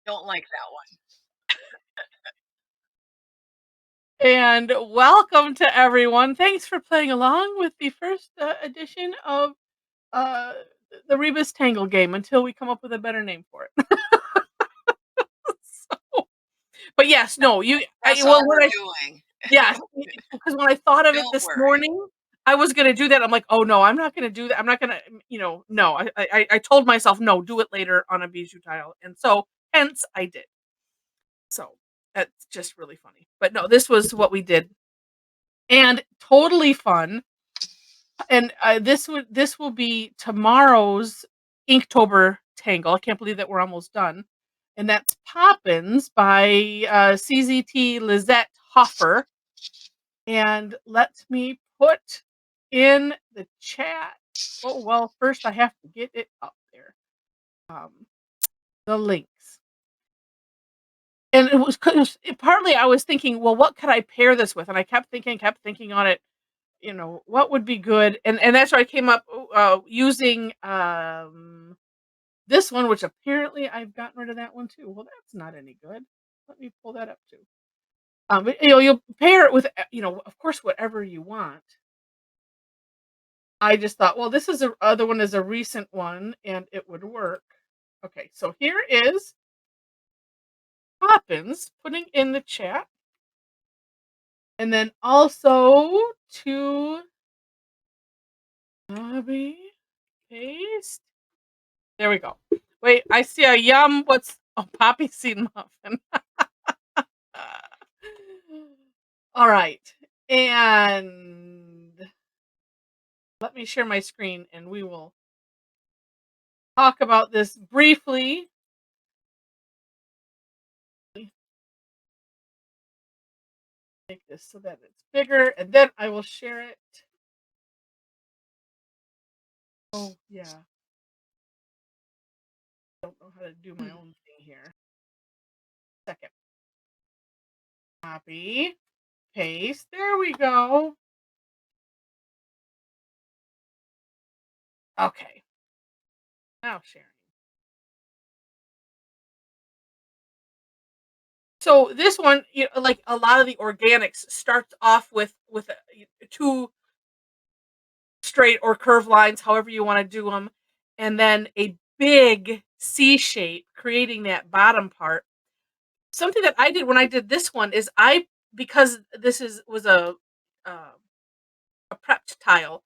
Don't like that one. And welcome to everyone. Thanks for playing along with the first edition of uh, the Rebus Tangle game until we come up with a better name for it. So, but yes, no, That's well, all we're doing. yes, because when I thought of it Don't this worry. morning, I was going to do that. I'm like, oh no, I'm not going to do that. I'm not going to, no, I told myself, no, do it later on a bijou tile. And so, hence, I did. So, that's just really funny. But no, this was what we did. And totally fun. And this will be tomorrow's Inktober Tangle. I can't believe that we're almost done. And that's Poppins by CZT Lisette Hofer. And let me put in the chat. Oh well, first I have to get it up there. The links. And it was partly I was thinking, well, what could I pair this with? And I kept thinking on it. What would be good? And that's where I came up using this one, which apparently I've gotten rid of that one too. Well, that's not any good. Let me pull that up too. But, you'll pair it with, of course, whatever you want. I just thought, well, this is a other one is a recent one, and it would work. Okay, so here is Poppins putting in the chat, and then also to copy paste. There we go. Wait, I see a yum. What's poppy seed muffin? All right, and let me share my screen, and we will talk about this briefly. Make this so that it's bigger, and then I will share it. Oh yeah, don't know how to do my own thing here. Second, copy, paste. There we go. Okay, now sharing. So this one, like a lot of the organics, starts off with two straight or curved lines, however you want to do them, and then a big C shape, creating that bottom part. Something that I did when I did this one is because this was a prepped tile.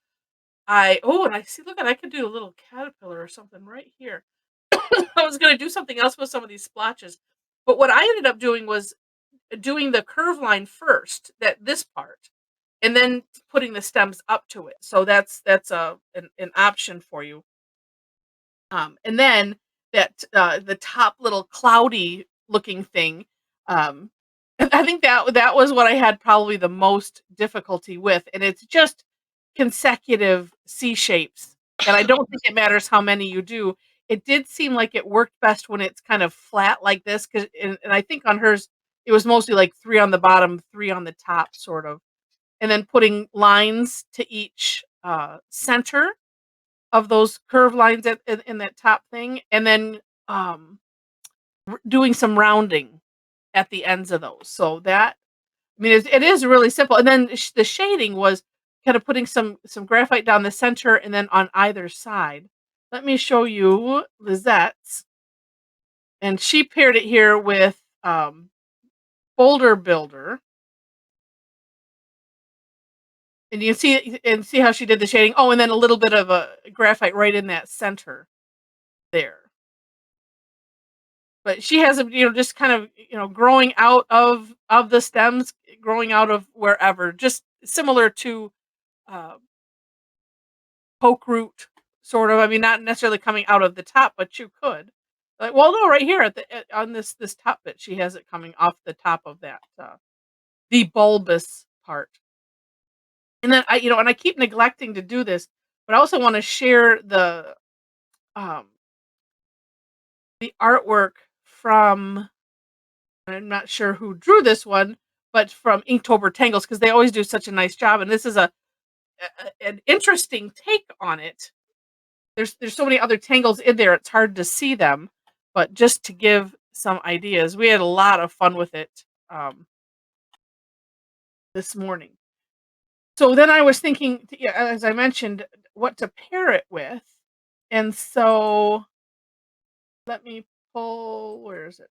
And I see, look at, I could do a little caterpillar or something right here. I was gonna do something else with some of these splotches, but what I ended up doing was doing the curve line first, this part, and then putting the stems up to it. So that's an option for you. And then the top little cloudy looking thing. And I think that was what I had probably the most difficulty with, and it's just consecutive C shapes. And I don't think it matters how many you do. It did seem like it worked best when it's kind of flat like this, and I think on hers it was mostly like 3 on the bottom, 3 on the top, sort of, and then putting lines to each center of those curved lines in that top thing, and then doing some rounding at the ends of those. So that, I mean, it is really simple. And then the shading was kind of putting some graphite down the center and then on either side. Let me show you Lisette's, and she paired it here with Boulder Builder. And you can see how she did the shading. Oh, and then a little bit of a graphite right in that center there. But she has just kind of, growing out of the stems, growing out of wherever, just similar to poke root, sort of. I mean, not necessarily coming out of the top, but you could. Like, well, no, right here on this top bit, she has it coming off the top of that the bulbous part. And then and I keep neglecting to do this, but I also want to share um the artwork from, I'm not sure who drew this one, but from Inktober Tangles, because they always do such a nice job. And this is an interesting take on it. There's so many other tangles in there, it's hard to see them, but just to give some ideas. We had a lot of fun with it this morning. So then I was thinking, yeah, as I mentioned, what to pair it with. And so let me pull, where is it?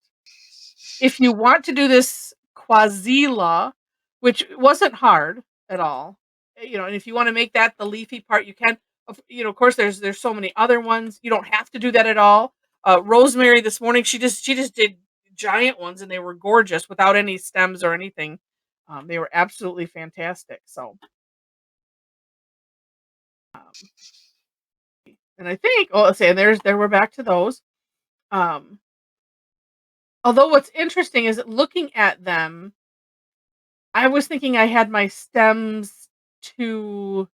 If you want to do this Quasila, which wasn't hard at all, and if you want to make that the leafy part, you can. Of course, there's so many other ones. You don't have to do that at all. Rosemary this morning, she just did giant ones, and they were gorgeous without any stems or anything. They were absolutely fantastic. So, um, and I think, oh, let's see, and there we're back to those. Um, Although what's interesting is that looking at them, I was thinking I had my stems too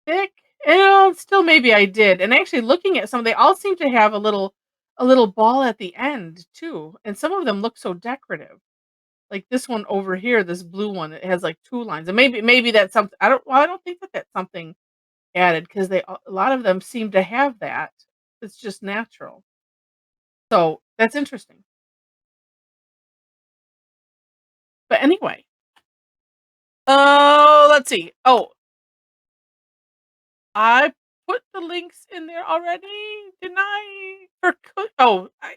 thick. Still maybe I did. And actually looking at some, they all seem to have a little ball at the end too. And some of them look so decorative. Like this one over here, this blue one, it has like two lines. And maybe that's something I don't think that that's something added because a lot of them seem to have that. It's just natural. So that's interesting. But anyway. Oh, let's see. Oh, I put the links in there already, didn't I?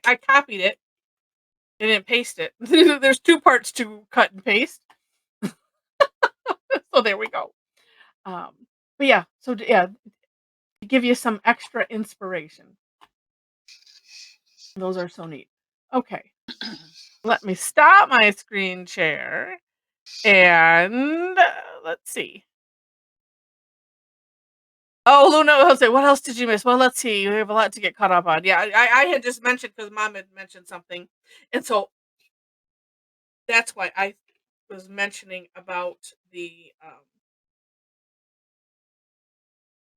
I copied it and didn't paste it. There's two parts to cut and paste, so there we go. Um, but yeah, yeah, to give you some extra inspiration. Those are so neat. Okay, let me stop my screen share and let's see. Oh, Luna, I'll say, what else did you miss? Well, let's see. We have a lot to get caught up on. Yeah, I had just mentioned because Mom had mentioned something, and so that's why I was mentioning about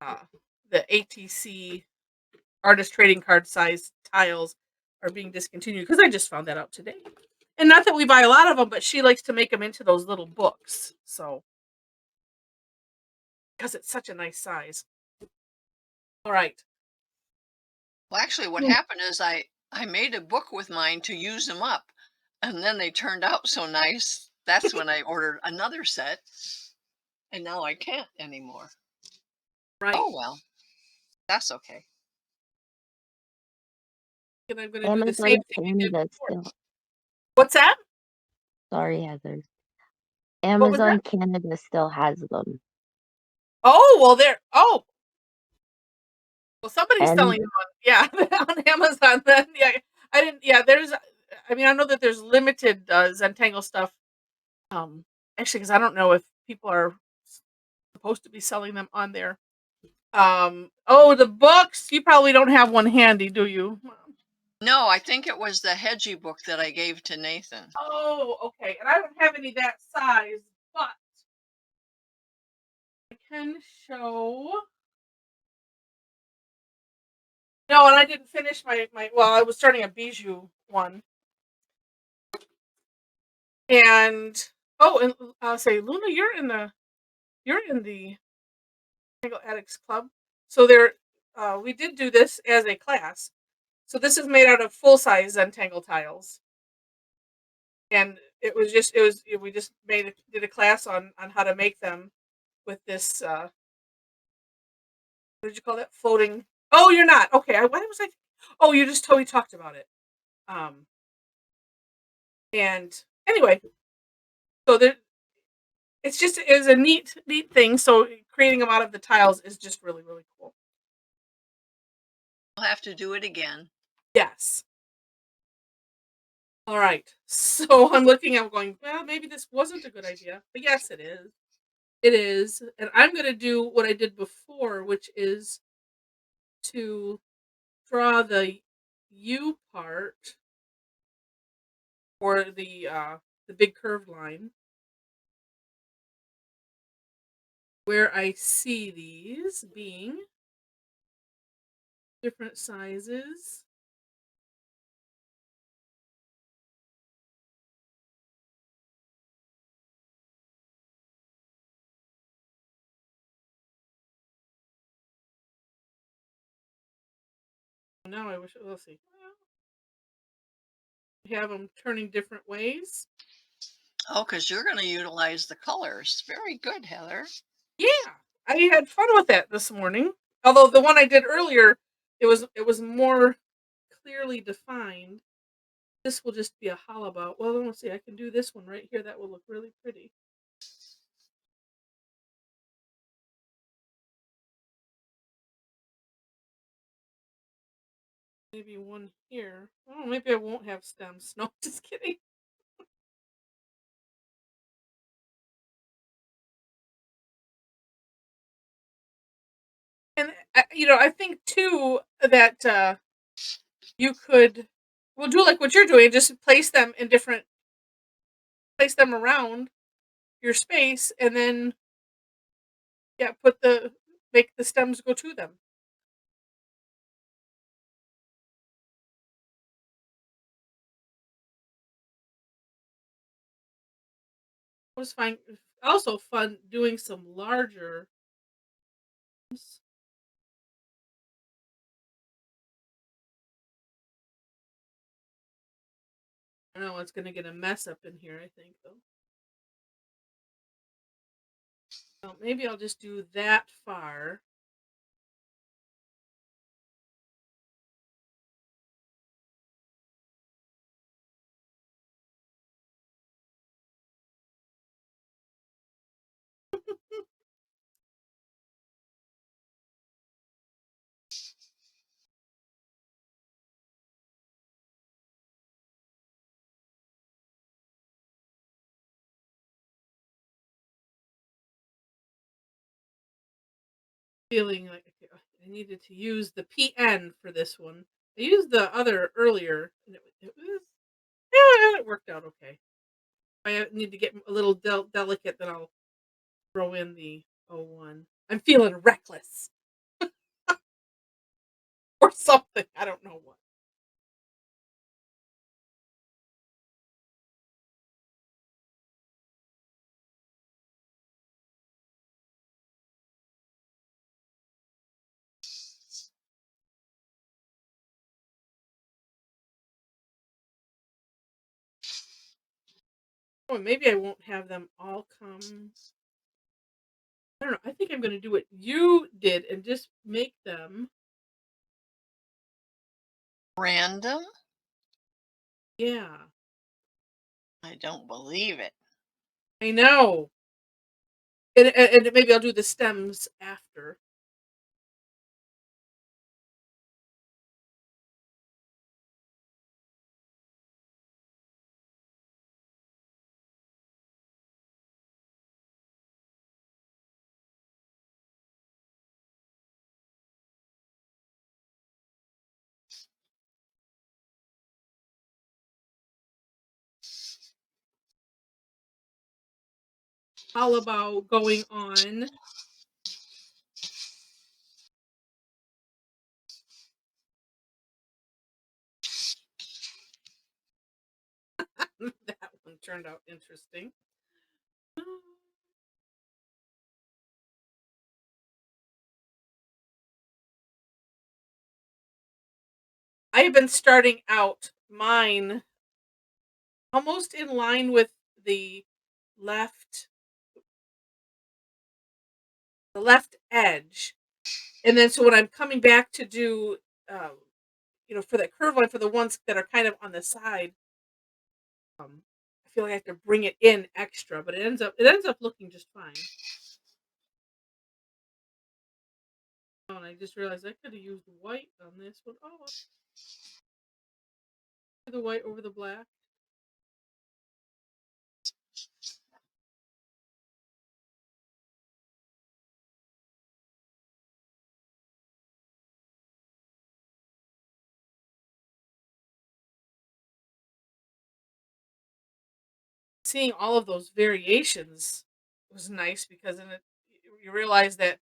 uh, the ATC artist trading card size tiles are being discontinued because I just found that out today. And not that we buy a lot of them, but she likes to make them into those little books. So, because it's such a nice size. All right. Well, actually, what happened is I made a book with mine to use them up, and then they turned out so nice. That's when I ordered another set, and now I can't anymore. Right. Oh well, that's okay. And I'm going to do the same Amazon thing I did Canada before. still What's that? sorry, Heather. What was that? Amazon Canada still has them, Oh, well, there. Oh, well, somebody's selling and them on, yeah, on Amazon. Then, yeah, I didn't. Yeah, I mean, I know that there's limited Zentangle stuff. Um, Actually, because I don't know if people are supposed to be selling them on there. Oh, the books. You probably don't have one handy, do you? No, I think it was the Hedgie book that I gave to Nathan. Oh, okay. And I don't have any that size, but I can show. No, and I didn't finish my. Well, I was starting a bijou one, and and I'll say, Luna, you're in the Tangle Addicts Club. So we did do this as a class. So this is made out of full size Zentangle tiles, and we just did a class on how to make them with this. What did you call that? Floating. Oh, you're not okay. Why was I? Oh, you just totally talked about it. Um, and anyway, so it's a neat thing. So creating them out of the tiles is just really really cool. I'll have to do it again. Yes. All right. So I'm looking. I'm going. Well, maybe this wasn't a good idea, but yes, it is. It is, and I'm gonna do what I did before, which is to draw the U part or the big curved line where I see these being different sizes. Now I wish. Let's see. have them turning different ways. Oh, because you're going to utilize the colors. Very good, Heather. Yeah, I had fun with that this morning. Although the one I did earlier, it was more clearly defined. This will just be a hollow bout. Well, let's see. I can do this one right here. That will look really pretty. Maybe one here. Oh, maybe I won't have stems. No, just kidding. And I think too that you could, well, do like what you're doing. Just place them around your space, and then yeah, make the stems go to them. It was fine. Also fun doing some larger. I don't know, it's gonna get a mess up in here, I think, though. So maybe I'll just do that far. Feeling like okay, I needed to use the PN for this one. I used the other earlier, and yeah, it worked out okay. If I need to get a little delicate, then I'll throw in the 01. I'm feeling reckless or something. I don't know what. Oh, maybe I won't have them all come. I don't know. I think I'm going to do what you did and just make them. Random? Yeah, I don't believe it. I know. And maybe I'll do the stems after. How about going on? That one turned out interesting. I have been starting out mine almost in line with the left the left edge. And then so when I'm coming back to do for that curve line for the ones that are kind of on the side, I feel like I have to bring it in extra, but it ends up looking just fine. Oh, and I just realized I could have used white on this one. Oh, the white over the black. Seeing all of those variations was nice because then you realize that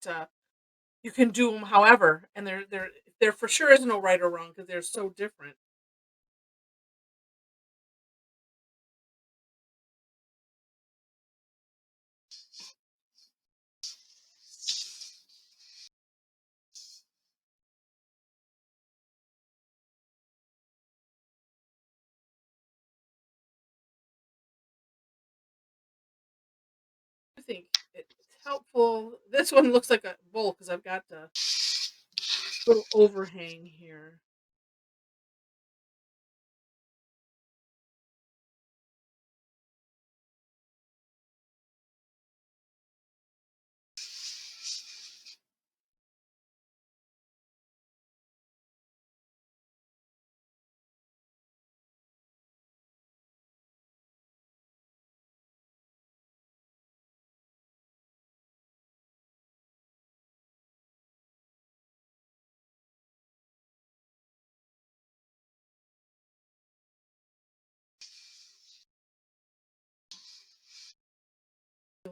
you can do them however, and there for sure is no right or wrong because they're so different. I think it's helpful. This one looks like a bowl because I've got the little overhang here.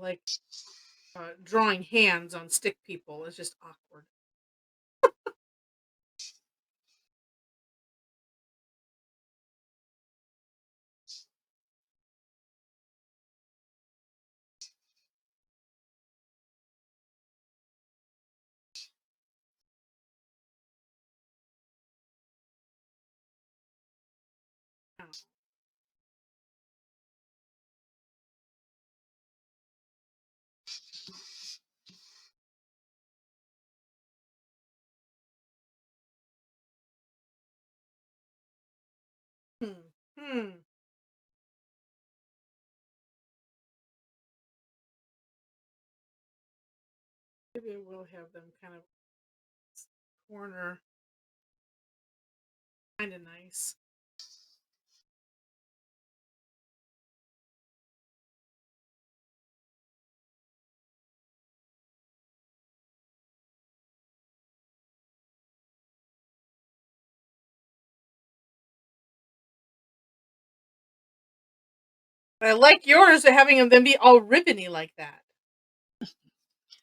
Like drawing hands on stick people is just awkward. Oh. Hmm. Hmm. Maybe we'll have them kind of corner, kind of nice. But I like yours having them be all ribbony like that.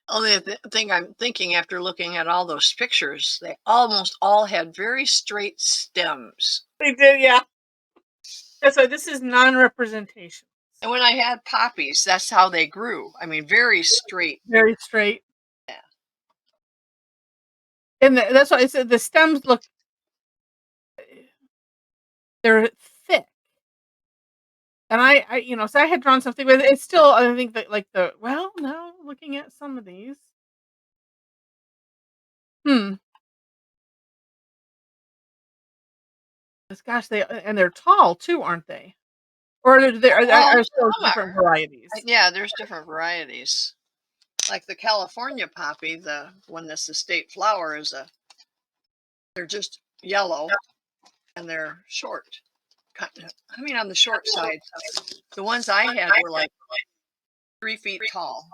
Only thing I'm thinking after looking at all those pictures, they almost all had very straight stems. They did, yeah. That's why this is non-representation. And when I had poppies, that's how they grew. I mean, very straight. Very straight. Yeah. And that's why I said the stems look, they're thick. And so I had drawn something, but it's still, I think that now looking at some of these. Gosh, they're tall too, aren't they? Or are still Some different are. varieties? Yeah, there's different varieties. Like the California poppy, the one that's the state flower they're just yellow and they're short. I mean, on the short side. The ones I had were like 3 feet tall.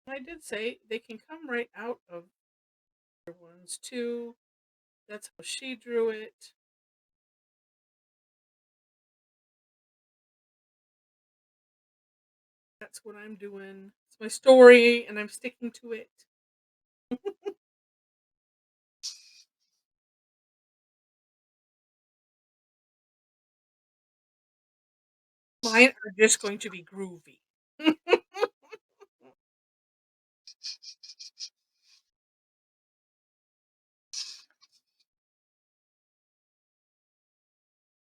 I did say they can come right out of other ones too. That's how she drew it. That's what I'm doing. It's my story, and I'm sticking to it. Mine are just going to be groovy.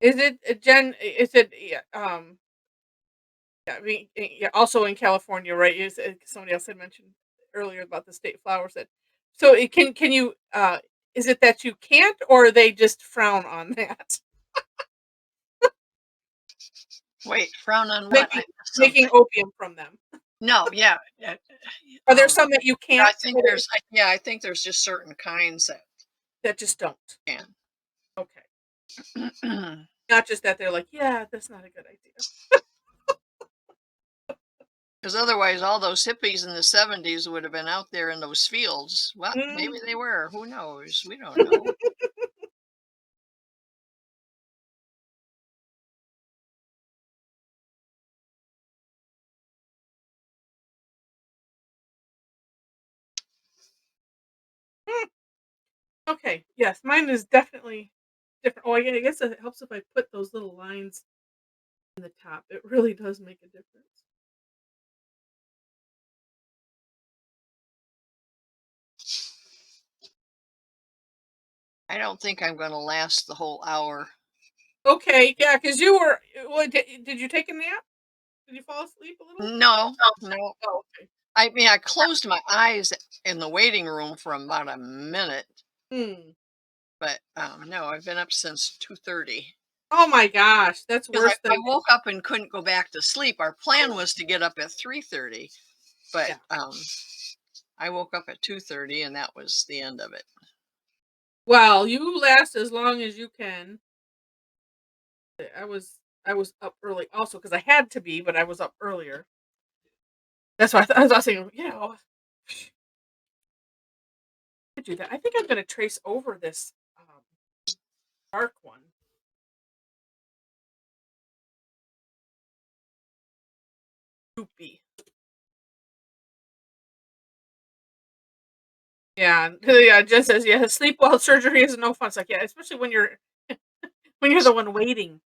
Is it Jen? Is it yeah, I mean, yeah, also in California, right? Somebody else had mentioned earlier about the state flowers that. So it can you is it that you can't, or they just frown on that? Wait, frown on what? Making making opium from them. No, yeah. Are there some that you can't? I think there's just certain kinds that That just don't. can. Okay. Not just that they're like, yeah, that's not a good idea. Because otherwise, all those hippies in the 70s would have been out there in those fields. Well, maybe they were. Who knows? We don't know. Okay. Yes, mine is definitely different. Oh, I guess it helps if I put those little lines in the top. It really does make a difference. I don't think I'm gonna last the whole hour. Okay, yeah, because you were. What, did you take a nap? Did you fall asleep a little? No, no. Oh, okay. I mean, I closed my eyes in the waiting room for about a minute, Hmm. but, no, I've been up since 2:30 Oh my gosh, that's because worse I than. woke up and couldn't go back to sleep. Our plan was to get up at 3:30, but, Yeah. I woke up at 2:30 and that was the end of it. Well, you last as long as you can. I was I was up early also because I had to be, but I was up earlier. That's why I was thinking, I could do that. I think I'm gonna trace over this dark one. Poopy. Yeah, yeah. Jen says, yeah, sleep while surgery is no fun. It's like, yeah, especially when you're when you're the one waiting.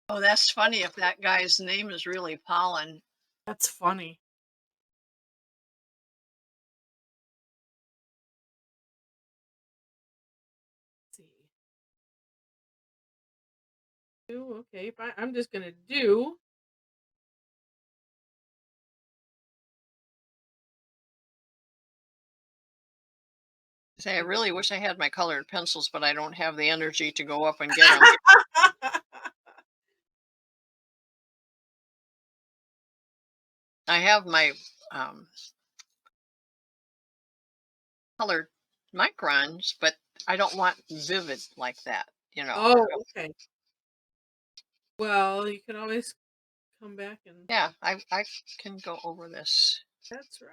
Oh, that's funny if that guy's name is really Pollen. That's funny. Let's see. Okay, fine. I'm just gonna do. Say, I really wish I had my colored pencils, but I don't have the energy to go up and get them. I have my, um, colored Microns, but I don't want vivid like that, you know? Oh, okay. Well, you can always come back and. Yeah, I can go over this. That's right.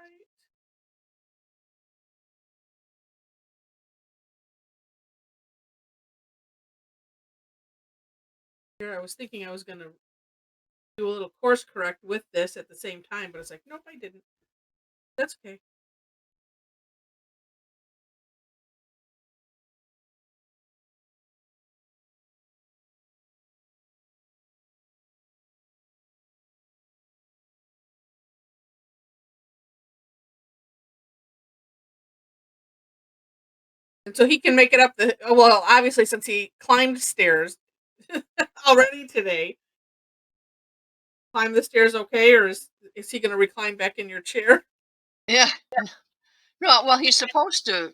Here, I was thinking I was gonna do a little course correct with this at the same time, but it's like, nope, I didn't. That's okay. And so he can make it up the. Well, obviously, since he climbed stairs already today, climb the stairs okay, or is he gonna recline back in your chair? Yeah. No, well, he's supposed to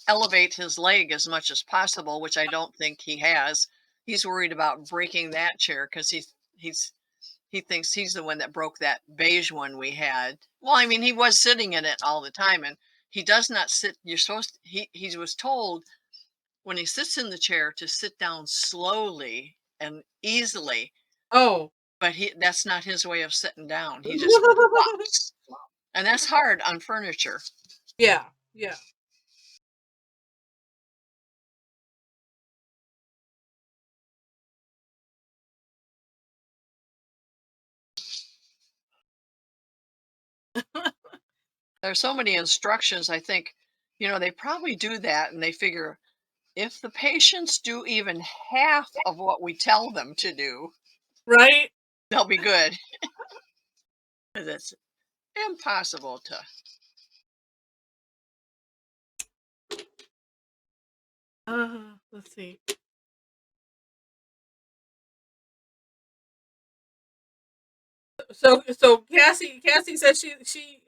elevate his leg as much as possible, which I don't think he has. He's worried about breaking that chair because he thinks he's the one that broke that beige one we had. Well, I mean, he was sitting in it all the time, and he does not sit. You're supposed. He was told when he sits in the chair to sit down slowly and easily, Oh. but he that's not his way of sitting down. He just flops, and that's hard on furniture. Yeah, yeah. There's so many instructions. I think, they probably do that, and they figure if the patients do even half of what we tell them to do, Right? they'll be good. 'Cause it's impossible to. Let's see. So Cassie says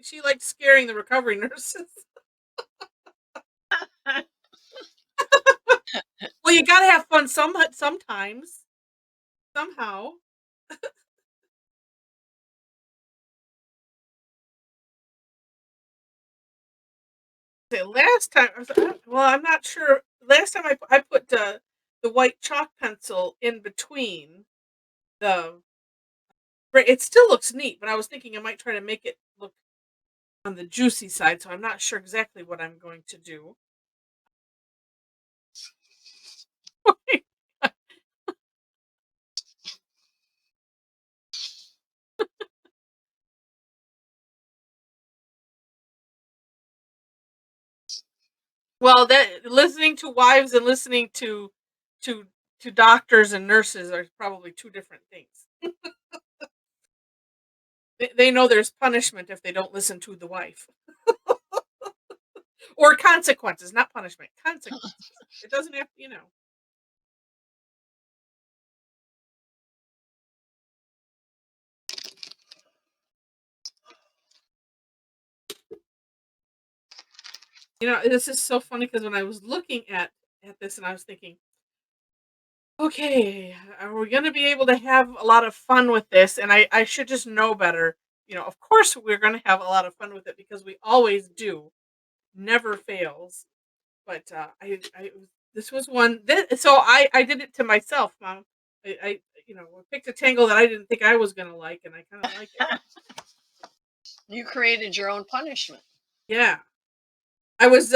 she likes scaring the recovery nurses. Well, you gotta have fun sometimes. Somehow. Okay, last time, well, I'm not sure. Last time I put the white chalk pencil in between the. It still looks neat, but I was thinking I might try to make it look on the juicy side, so I'm not sure exactly what I'm going to do. Well, that listening to wives and listening to to doctors and nurses are probably two different things. They know there's punishment if they don't listen to the wife. Or consequences, not punishment, consequences. It doesn't have to, this is so funny because when I was looking at this and I was thinking, okay, are we going to be able to have a lot of fun with this? And I should just know better. Of course we're going to have a lot of fun with it because we always do. Never fails. But I this was one that so I did it to myself, Mom. I picked a tangle that I didn't think I was gonna like, and I kind of like it. You created your own punishment. Yeah, I was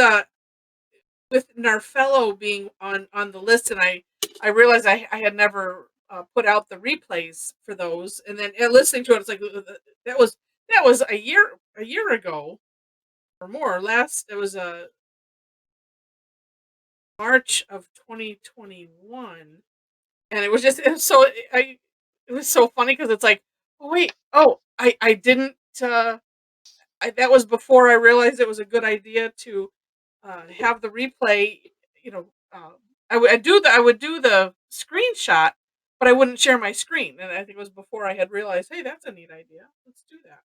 with Narfello being on the list, and I realized I had never put out the replays for those, and then listening to it, it's like that was a year ago or more. Last it was a March of 2021. And it was so funny because it's like, oh wait, I didn't that was before I realized it was a good idea to have the replay. You know, I would do the screenshot, but I wouldn't share my screen. And I think it was before I had realized, hey, that's a neat idea. Let's do that.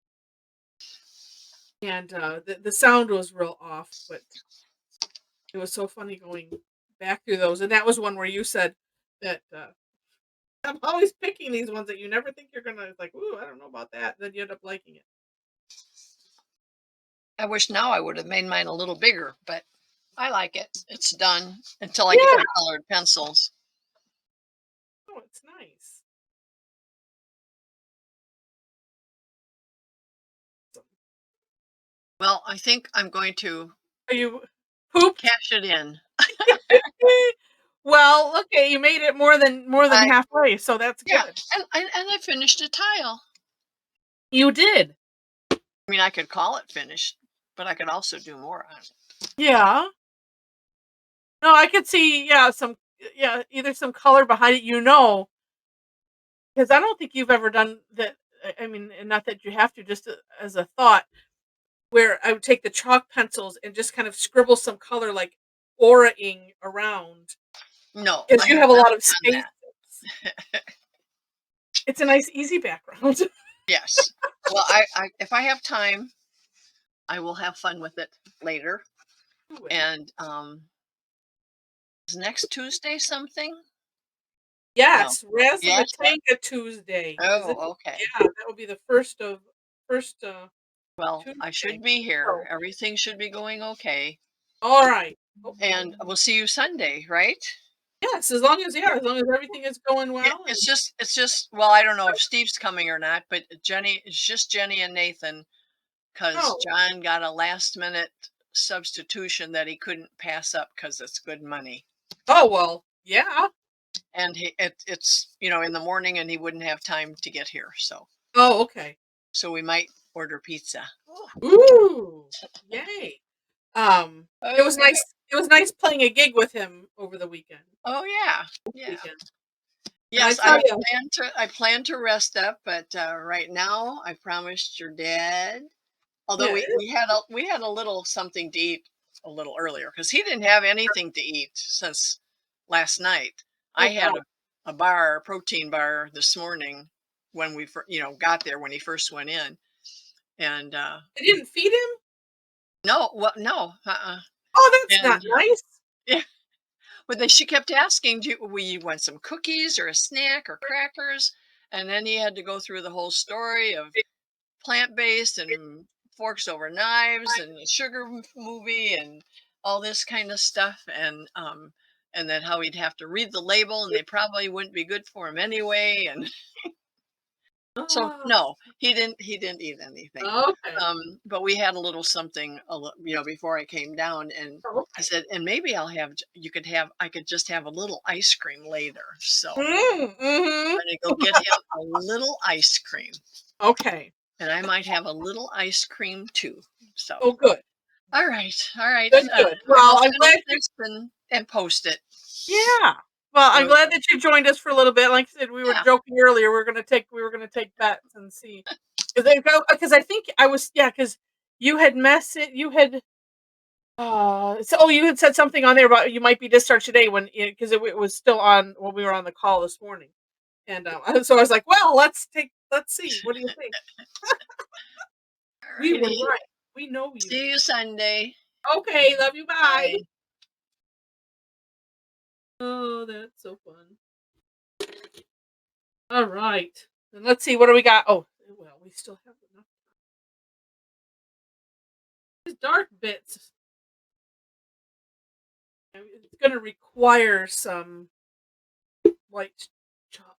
And the sound was real off, but it was so funny going back through those. And that was one where you said that. I'm always picking these ones that you never think you're gonna like. Ooh, I don't know about that. Then you end up liking it. I wish now I would have made mine a little bigger, but I like it. It's done until I get Yeah. my colored pencils. Oh, it's nice. Well, I think I'm going to Are you pooped? cash it in. Well, okay, you made it more than I halfway, so that's Yeah, good. and I finished a tile. You did. I mean, I could call it finished, but I could also do more on it. Yeah. No, I could see. Yeah, either some color behind it. Because I don't think you've ever done that. I mean, and not that you have to, just as a thought, where I would take the chalk pencils and just kind of scribble some color, like aura-ing around. No, Because I you have have a lot never of done space. that. It's a nice, easy background. Yes. Well, I if I have time, I will have fun with it later. You will. And is next Tuesday something? No. Yes, Yes. Razzmatanga Tuesday. Is it? Oh, okay. Yeah, that will be the first Well, I Tuesday. should be here. So, Everything should be going okay. all right. Oh, And we'll see you Sunday, right? yes, as long as everything is going Yeah, well, and it's just well, I don't know if Steve's coming or not, but it's just Jenny and Nathan because oh, John got a last minute substitution that he couldn't pass up because it's good money. oh well, yeah. And it's in the morning and he wouldn't have time to get here. Oh, okay. So we might order pizza. Ooh, yay. It was Okay. nice. It was nice playing a gig with him over the weekend. Oh yeah. Yeah. Weekend, and I Yes, tell you, I plan to rest up, but right now I promised your dad. Although yeah. we had a little something to eat a little earlier because he didn't have anything to eat since last night. I Oh had God, a protein bar this morning when we got there when he first went in, and they didn't feed him. no, well, no, Oh, that's not and nice. yeah, but then she kept asking, "Do we want some cookies or a snack or crackers?" And then he had to go through the whole story of plant-based and forks over knives and the movie and all this kind of stuff and then how he'd have to read the label and they probably wouldn't be good for him anyway and so Oh, no, he didn't eat anything. okay. But we had a little something before I came down, and Oh, I okay. said, and maybe I could just have a little ice cream later, so Mm-hmm. I'm gonna go get him a little ice cream. Okay. And I might have a little ice cream too. So, Oh, good. all right, all right. Good, good. I will Well, I'm finish glad you this and post it. yeah. Well, I'm Okay. glad that you joined us for a little bit. Like I said, we were Yeah, joking earlier, we were gonna take bets and see Because I think I was, yeah, because you had you had, you had said something on there about you might be discharged today when, because it was still on when we were on the call this morning. And, so I was like, "Well, let's see, what do you think?" We were Alrighty. right. We know you. See you Sunday. Okay, love you, bye. Bye. Oh, that's so fun. Alright. And let's see, what do we got? Oh, well, we still have enough. These dark bits, it's gonna require some white chalk.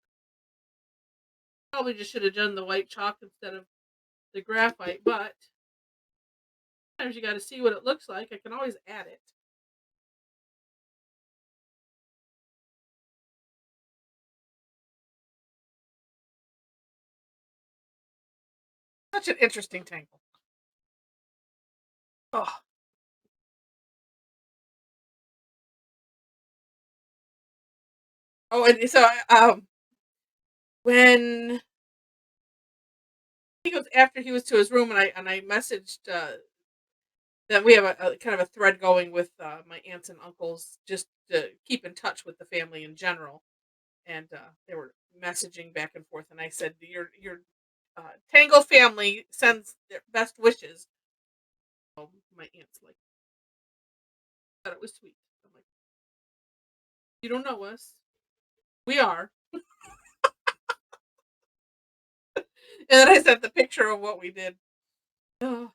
Probably just should have done the white chalk instead of the graphite, but sometimes you gotta see what it looks like. I can always add it. Such an interesting tangle. Oh. Oh, and so, when I think it was after he was to his room, and I messaged, that we have a kind of a thread going with, my aunts and uncles just to keep in touch with the family in general, and, they were messaging back and forth, and I said, "Your, Tangle family sends their best wishes." My aunt's like, "Thought it was sweet." I'm like, "You don't know us. We are." And then I sent the picture of what we did. Oh.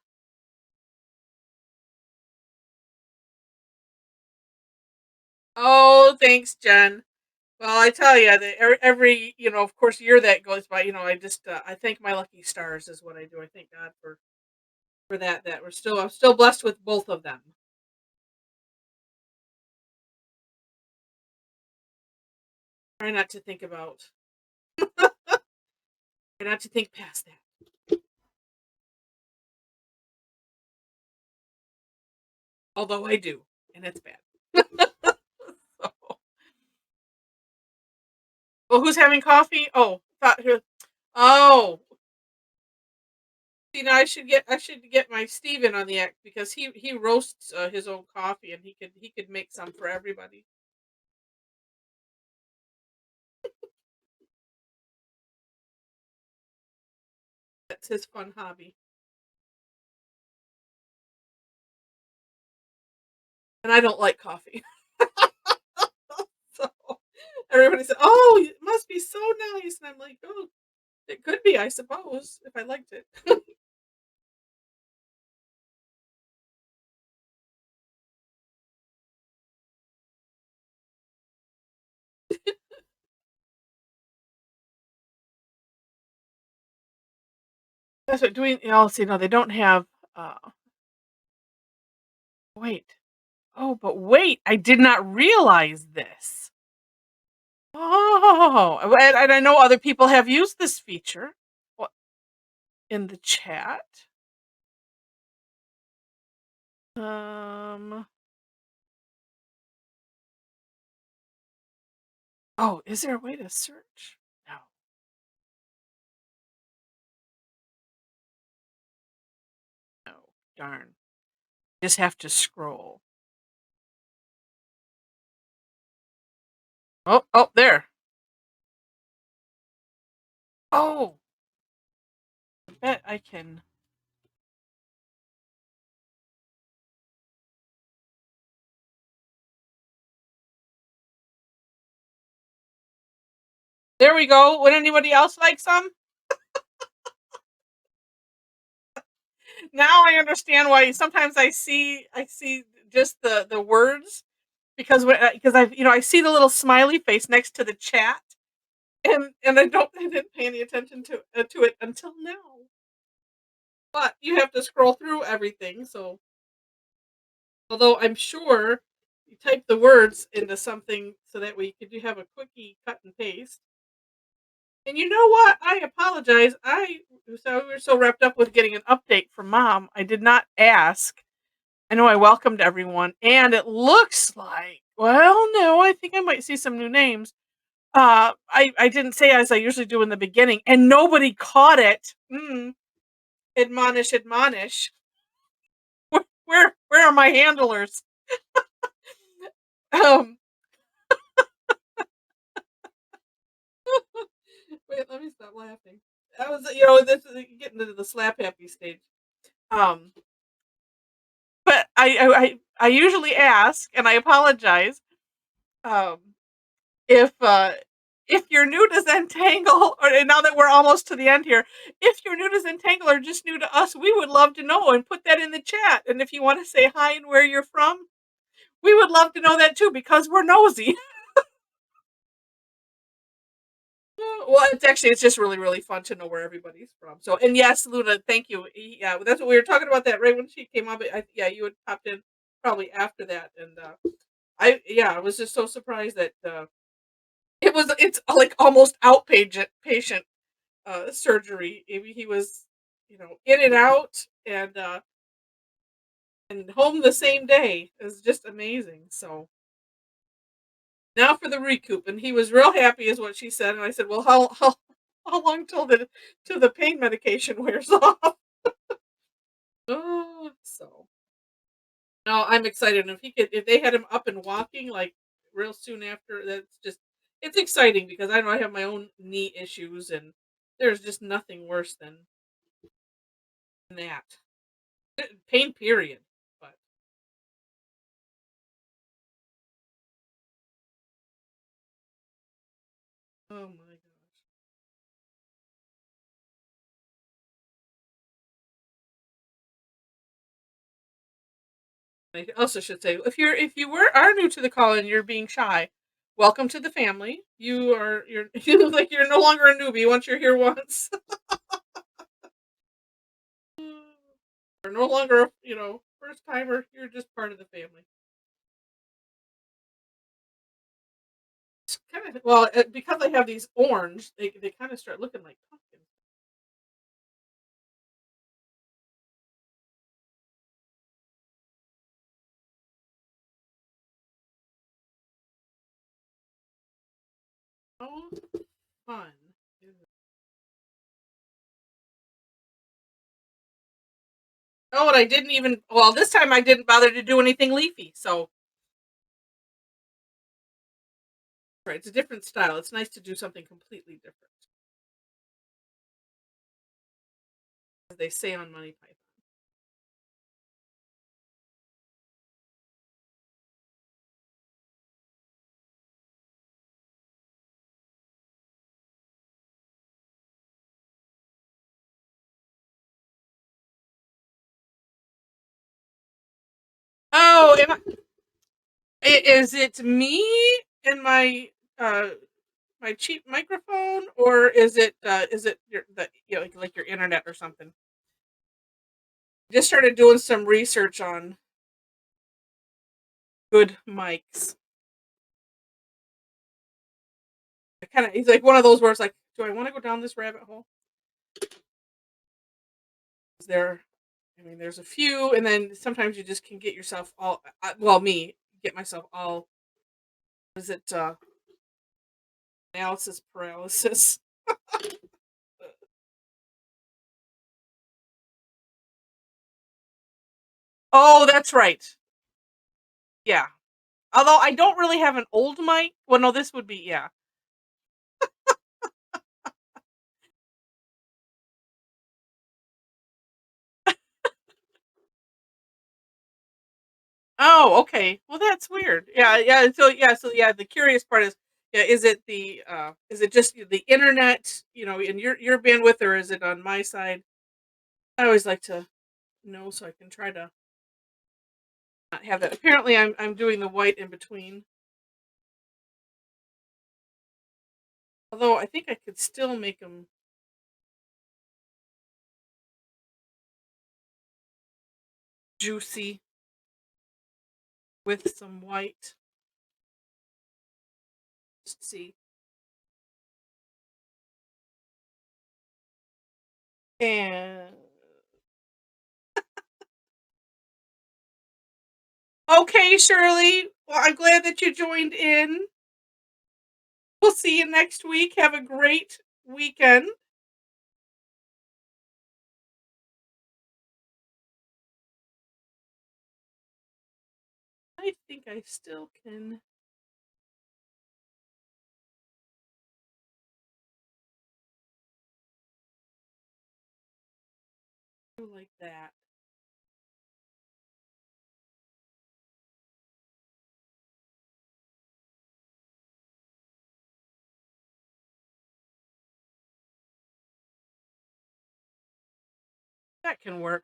Oh, thanks, Jen. Well, I tell you that every, of course, year that goes by, I just, I thank my lucky stars is what I do. I thank God for that I'm still blessed with both of them. Try not to think about, try not to think past that. Although I do, and it's bad. So, well, who's having coffee? Oh, oh, see, now I should get my Steven on the act because he roasts, his own coffee, and he could make some for everybody. That's his fun hobby. And I don't like coffee. So everybody said, "Oh, it must be so nice." And I'm like, "Oh, it could be, I suppose, if I liked it." That's what doing, see, no, they don't have, uh, wait. Oh, but wait, I did not realize this. Oh, and I know other people have used this feature. What, in the chat? Um, oh, is there a way to search? No. No. Darn. Just have to scroll. Oh, oh, there. Oh, I bet I can. There we go. Would anybody else like some? Now I understand why sometimes I see just the words, because because I see the little smiley face next to the chat, and I didn't pay any attention to it until now. But you have to scroll through everything, so although I'm sure you type the words into something so that way you have a quickie cut and paste. And you know what? I apologize. We were so wrapped up with getting an update from mom, I did not ask. I know I welcomed everyone, and it looks like, well, no, I think I might see some new names. I didn't say as I usually do in the beginning, and nobody caught it. admonish, admonish. Where are my handlers? Um, wait, let me stop laughing. That was, this is getting into the slap happy stage. Um, but I usually ask, and I apologize, um, if if you're new to Zentangle, or and now that we're almost to the end here, if you're new to Zentangle or just new to us, we would love to know and put that in the chat. And if you want to say hi and where you're from, we would love to know that too because we're nosy. Well, it's just really, really fun to know where everybody's from. So, and yes, Luna, thank you. Yeah, that's what we were talking about that right when she came up. Yeah, you had popped in probably after that, and I was just so surprised that it's like almost patient surgery. He was, in and out and home the same day. It was just amazing. So now for the recoup, and he was real happy, is what she said. And I said, "Well, how long till the pain medication wears off?" Oh, so no, I'm excited. And if they had him up and walking like real soon after, it's exciting because I know I have my own knee issues, and there's just nothing worse than that pain. Period. But oh my gosh. I also should say, if you are new to the call and you're being shy, welcome to the family. You look like you're no longer a newbie once you're here once. Or no longer, first timer. You're just part of the family. It's kind of, well, because I have these orange, they kind of start looking like pumpkins. Oh, fun. Oh, and I didn't even, well, this time I didn't bother to do anything leafy. So, right, it's a different style. It's nice to do something completely different, as they say on Money Python. Oh, is it me and uh my cheap microphone, or is it like your internet or something? Just started doing some research on good mics. He's like one of those where it's like, do I want to go down this rabbit hole? Is there? I mean, there's a few, and then sometimes you just can get yourself all. Well, me get myself all. Is it analysis paralysis? Oh, that's right. Yeah. Although I don't really have an old mic. Well, no, this would be, yeah. Oh, okay. Well, that's weird. Yeah, yeah. So yeah, the curious part is, yeah, is it just the internet, in your bandwidth, or is it on my side? I always like to know so I can try to not have that. Apparently, I'm doing the white in between. Although I think I could still make them juicy with some white. Let's see. And okay, Shirley. Well, I'm glad that you joined in. We'll see you next week. Have a great weekend. think I still can do like that. That can work.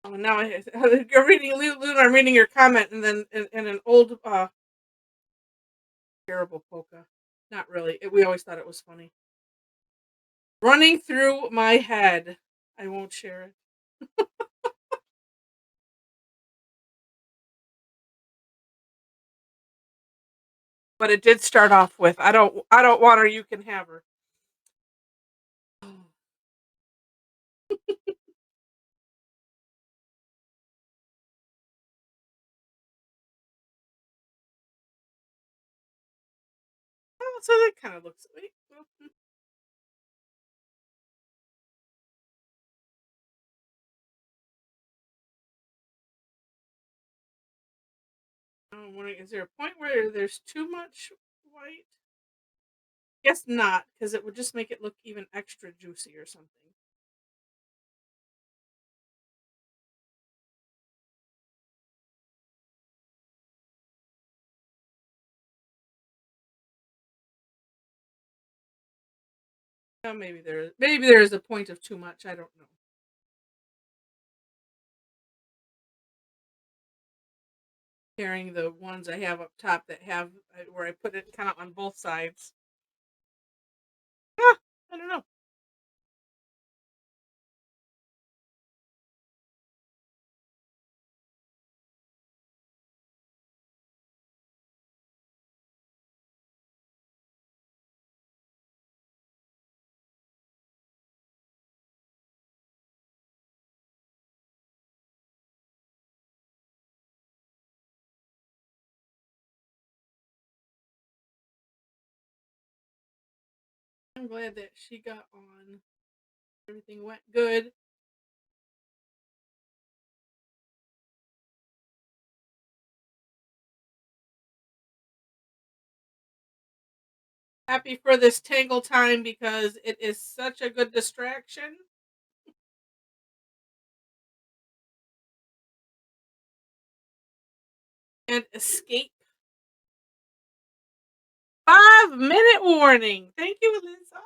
Oh, now you're reading Luna. I'm reading your comment, and then in an old terrible polka. Not really. We always thought it was funny. Running through my head. I won't share it. But it did start off with I don't want her, you can have her. Oh, so that kind of looks wait. I'm wondering, is there a point where there's too much white? Guess not, because it would just make it look even extra juicy or something. Maybe there is a point of too much. I don't know. Carrying the ones I have up top that have where I put it kind of on both sides. Ah, I don't know. I'm glad that she got on. Everything went good. Happy for this Tangle time because it is such a good distraction. And escape. 5-minute warning. Thank you, Lisa.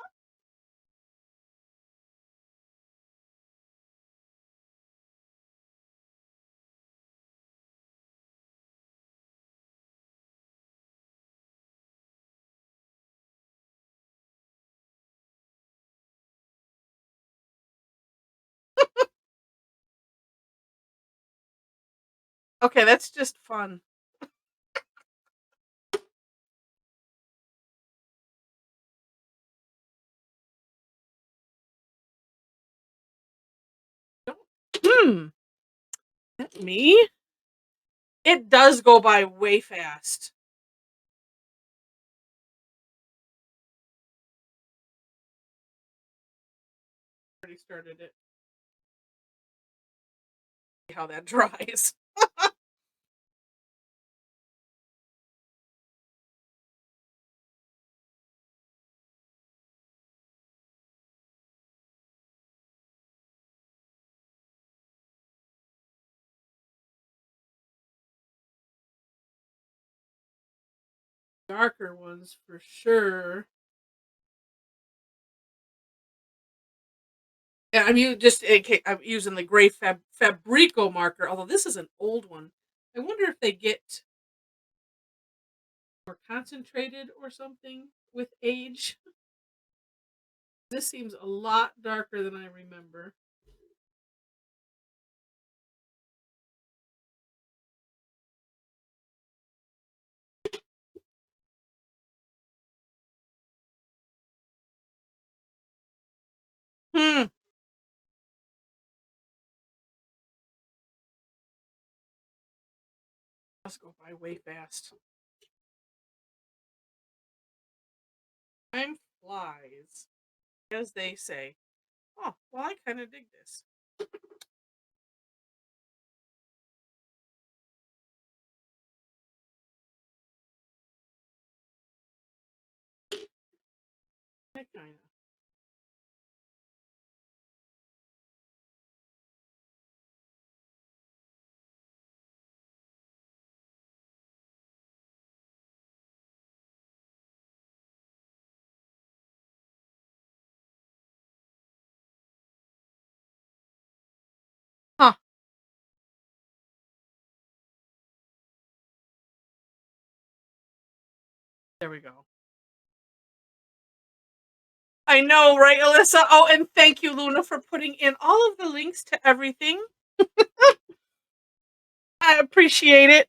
Okay, that's just fun. That me? It does go by way fast. Already started it. See how that dries. Darker ones for sure. Yeah, I'm using the gray Fabrico marker, although this is an old one. I wonder if they get more concentrated or something with age. This seems a lot darker than I remember. Hmm. Let's go by way fast. I'm flies, as they say. Oh, well, I kind of dig this. I kind of. Huh. There we go. I know, right, Alyssa? Oh, and thank you, Luna, for putting in all of the links to everything. I appreciate it.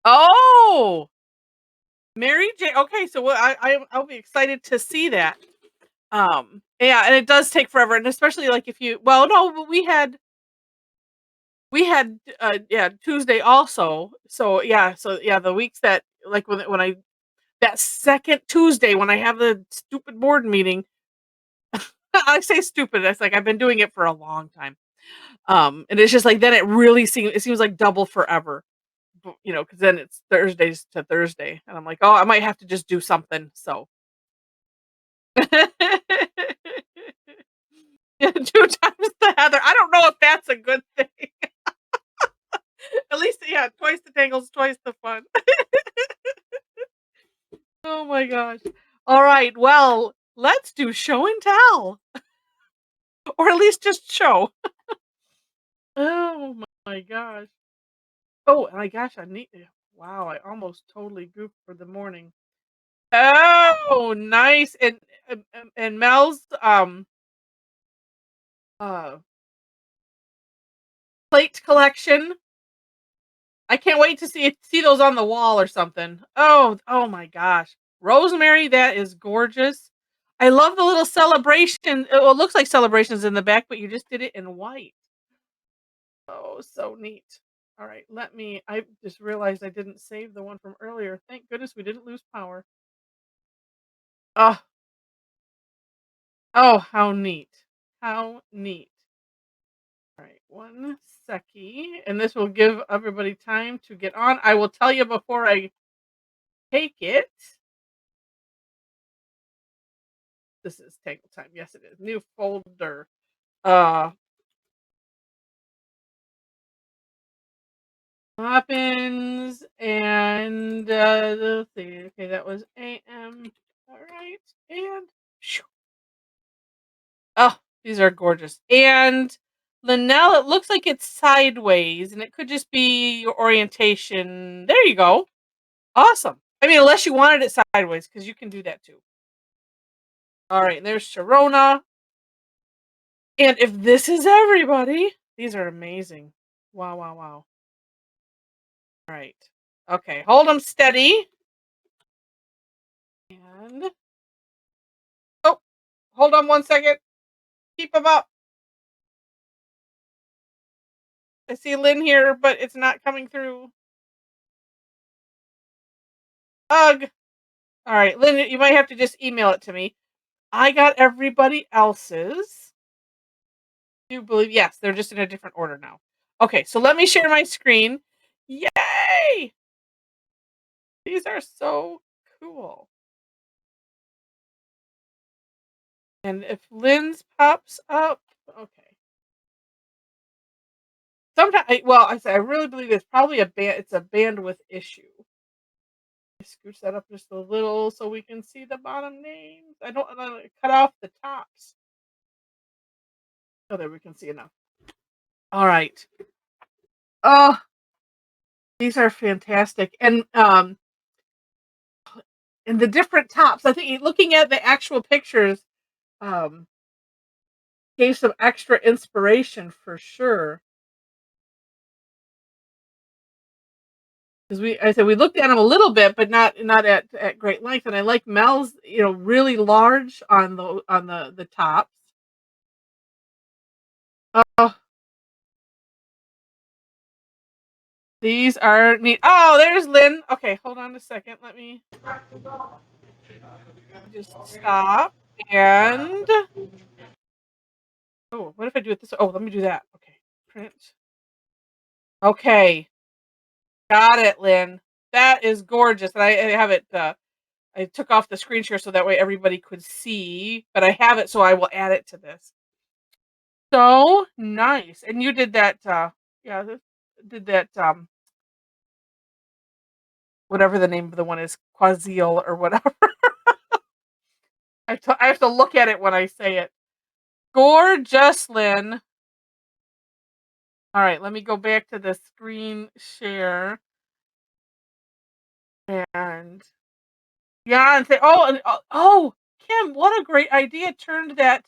Oh, Mary J. Okay, so I'll be excited to see that. Yeah, and it does take forever, and especially like if you no, but we had yeah, Tuesday also. So yeah, the weeks that like when I that second Tuesday when I have the stupid board meeting, I say stupid. It's like I've been doing it for a long time. And it's just like then it seems like double forever. Because then it's Thursdays to Thursday, and I'm like, oh, I might have to just do something. So, yeah, 2 times the Heather. I don't know if that's a good thing. At least, yeah, twice the tangles, twice the fun. Oh my gosh! All right, well, let's do show and tell, or at least just show. Oh my gosh! Oh my gosh! I need. Wow, I almost totally goofed for the morning. Oh, nice. And Mel's uh plate collection. I can't wait to see those on the wall or something. Oh my gosh. Rosemary, that is gorgeous. I love the little celebration. It looks like celebrations in the back, but you just did it in white. Oh, so neat. All right, I just realized I didn't save the one from earlier. Thank goodness we didn't lose power. Oh, oh, how neat. How neat. All right, one seckie, and this will give everybody time to get on. I will tell you before I take it. This is Tangle Time. Yes, it is. New folder. Uh, Poppins and let's see. Okay, that was AM. All right, and phew. Oh, these are gorgeous. And Linnell, it looks like it's sideways, and it could just be your orientation. There you go. Awesome. I mean, unless you wanted it sideways, because you can do that too. All right, and there's Sharona. And if this is everybody, these are amazing. Wow, wow, wow. All right. Okay, hold them steady. And oh, hold on 1 second. Keep them up. I see Lynn here, but it's not coming through. Ugh. All right, Lynn, you might have to just email it to me. I got everybody else's. Do you believe? Yes, they're just in a different order now. Okay, so let me share my screen. Yay! These are so cool. And if Lynn's pops up, okay. Sometimes, I really believe it's probably it's a bandwidth issue. Scooch that up just a little so we can see the bottom names. I don't want to cut off the tops. Oh, there we can see enough. All right. Oh, these are fantastic. And the different tops. I think looking at the actual pictures gave some extra inspiration for sure. Because we looked at them a little bit, but not at great length. And I like Mel's, really large on the tops. Oh, These are neat. Oh, there's Lynn. Okay, hold on a second. Let me just stop and. Oh, what if I do it this? Oh, let me do that. Okay, print. Okay, got it, Lynn. That is gorgeous. And I have it. I took off the screen share so that way everybody could see, but I have it, so I will add it to this. So nice. And you did that. Yeah, did that. Whatever the name of the one is, Quasiel or whatever. I have to look at it when I say it. Gorgeous, Lynn. All right, let me go back to the screen share. And yeah, and say, oh, Kim, what a great idea. Turned that,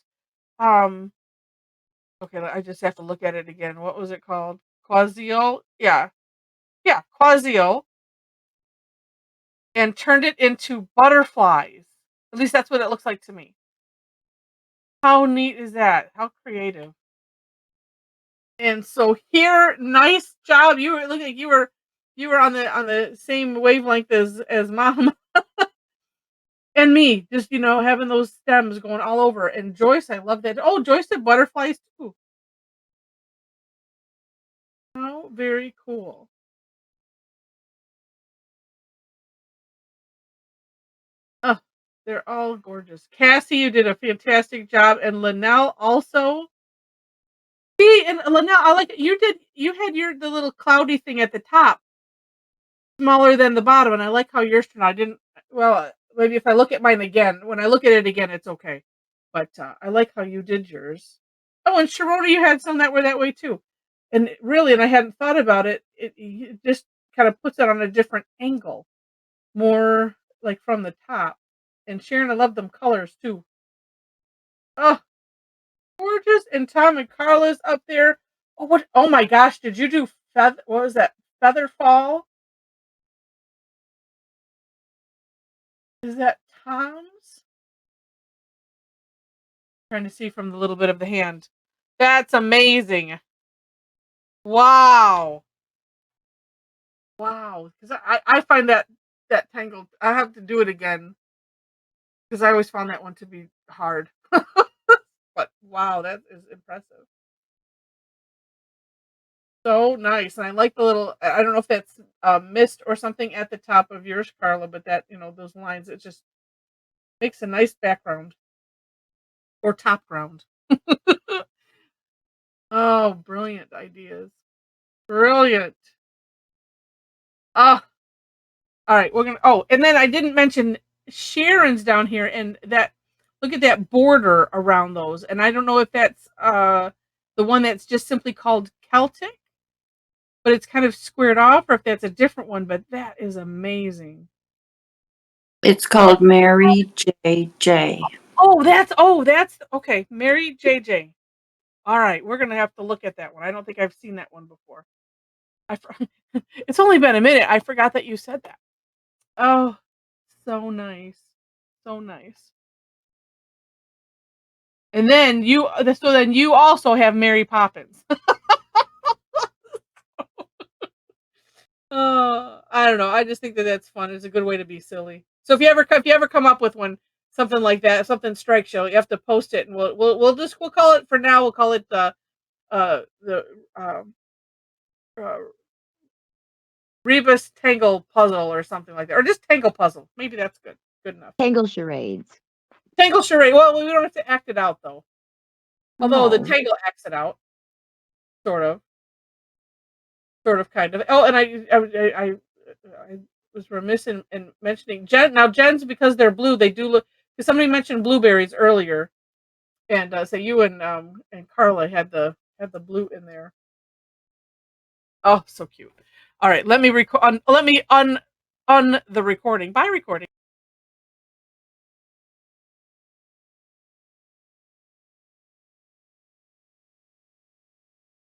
okay, I just have to look at it again. What was it called? Quasiel? Yeah, Quasiel. And turned it into butterflies. At least that's what it looks like to me. How neat is that? How creative. And so here, nice job. You were looking like you were on the same wavelength as Mom and me. Just having those stems going all over. And Joyce, I love that. Oh, Joyce did butterflies too. How very cool. Oh, they're all gorgeous. Cassie, you did a fantastic job, and Linnell also. See, and Linnell, I like it. You had the little cloudy thing at the top, smaller than the bottom, and I like how yours turned out. I didn't. Well, maybe if I look at mine again, when I look at it again, it's okay. But I like how you did yours. Oh, and Sharona, you had some that were that way too. And really, and I hadn't thought about it. It just kind of puts it on a different angle, more like from the top. And Sharon, I love them colors too. Oh, gorgeous! And Tom and Carla's up there. Oh, what? Oh my gosh! Did you do feather? What was that? Feather fall? Is that Tom's? Trying to see from the little bit of the hand. That's amazing. Wow. Wow. Because I find that tangled. I have to do it again. Because I always found that one to be hard. But wow, that is impressive. So nice. And I like the little, I don't know if that's mist or something at the top of yours, Carla, but that, those lines, it just makes a nice background. Or top ground. Oh, brilliant ideas. Brilliant. Ah, all right. We're going to, and then I didn't mention Sharon's down here, and that, look at that border around those. And I don't know if that's the one that's just simply called Celtic, but it's kind of squared off, or if that's a different one, but that is amazing. It's called Mary J.J. Oh, that's okay. Mary JJ. All right, we're gonna have to look at that one. I don't think I've seen that one before. It's only been a minute. I forgot that you said that. Oh, so nice, so nice. And then you also have Mary Poppins. I don't know. I just think that that's fun. It's a good way to be silly. So if you ever come up with one, something like that, something strikes you, you have to post it, and we'll call it for now. We'll call it the Rebus Tangle Puzzle or something like that, or just Tangle Puzzle. Maybe that's good enough. Tangle charades. Tangle charade. Well, we don't have to act it out though. Although the No. Tangle acts it out, sort of, kind of. Oh, and I was remiss in mentioning Jen. Now Jen's, because they're blue, they do look. Because somebody mentioned blueberries earlier, and so you and Carla had the blue in there. Oh, so cute. All right, let me on the recording. Bye, recording.